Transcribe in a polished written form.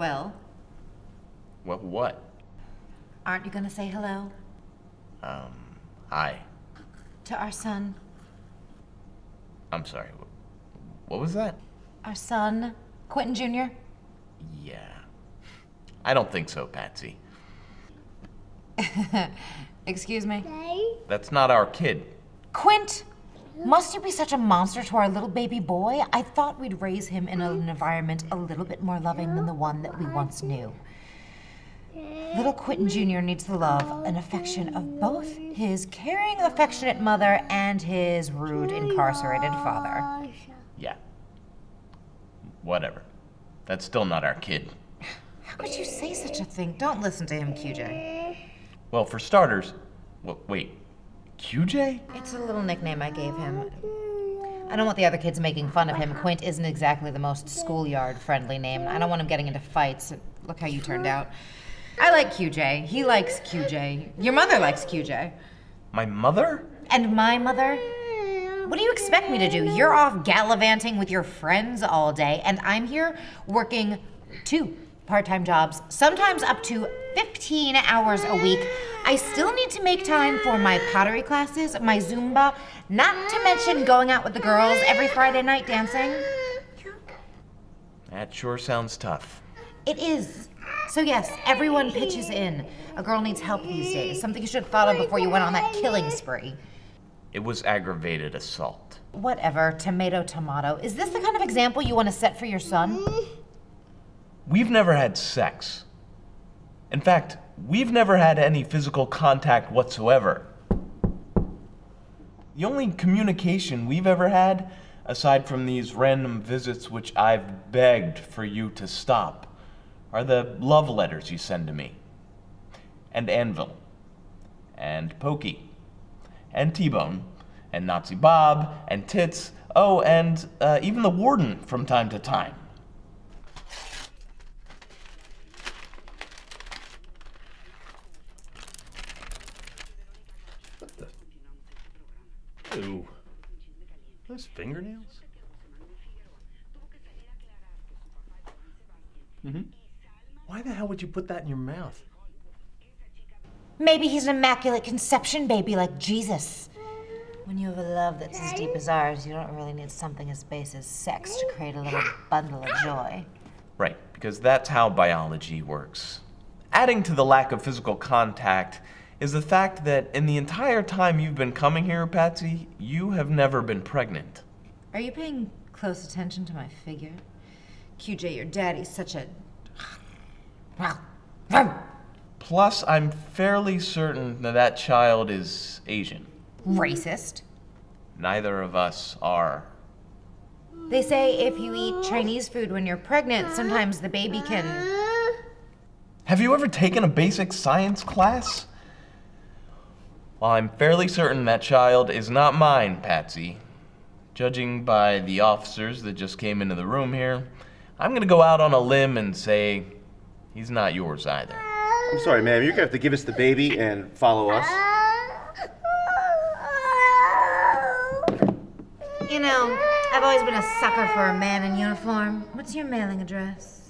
Well? Well, what? Aren't you gonna say hello? Hi. To our son. I'm sorry, what was that? Our son, Quentin Jr. Yeah. I don't think so, Patsy. Excuse me? That's not our kid. Quint! Must you be such a monster to our little baby boy? I thought we'd raise him in an environment a little bit more loving than the one that we once knew. Little Quentin Jr. needs the love and affection of both his caring, affectionate mother and his rude, incarcerated father. Yeah. Whatever. That's still not our kid. How could you say such a thing? Don't listen to him, QJ. Well, for starters... wait. QJ? It's a little nickname I gave him. I don't want the other kids making fun of him. Quint isn't exactly the most schoolyard-friendly name. I don't want him getting into fights. Look how you turned out. I like QJ. He likes QJ. Your mother likes QJ. My mother? And my mother? What do you expect me to do? You're off gallivanting with your friends all day, and I'm here working 2 part-time jobs, sometimes up to 15 hours a week. I still need to make time for my pottery classes, my Zumba, not to mention going out with the girls every Friday night dancing. That sure sounds tough. It is. So yes, everyone pitches in. A girl needs help these days, something you should have thought of before you went on that killing spree. It was aggravated assault. Whatever, tomato, tomato. Is this the kind of example you want to set for your son? We've never had sex. In fact, we've never had any physical contact whatsoever. The only communication we've ever had, aside from these random visits which I've begged for you to stop, are the love letters you send to me. And Anvil. And Pokey. And T-Bone. And Nazi Bob. And Tits. Oh, and even the warden from time to time. What the? Ew. Those fingernails? Mm-hmm. Why the hell would you put that in your mouth? Maybe he's an immaculate conception baby like Jesus. When you have a love that's as deep as ours, you don't really need something as base as sex to create a little bundle of joy. Right, because that's how biology works. Adding to the lack of physical contact is the fact that in the entire time you've been coming here, Patsy, you have never been pregnant. Are you paying close attention to my figure? QJ, your daddy's such a... Plus, I'm fairly certain that that child is Asian. Racist. Neither of us are. They say if you eat Chinese food when you're pregnant, sometimes the baby can... Have you ever taken a basic science class? Well, I'm fairly certain that child is not mine, Patsy. Judging by the officers that just came into the room here, I'm gonna go out on a limb and say he's not yours either. I'm sorry, ma'am. You're gonna have to give us the baby and follow us. You know, I've always been a sucker for a man in uniform. What's your mailing address?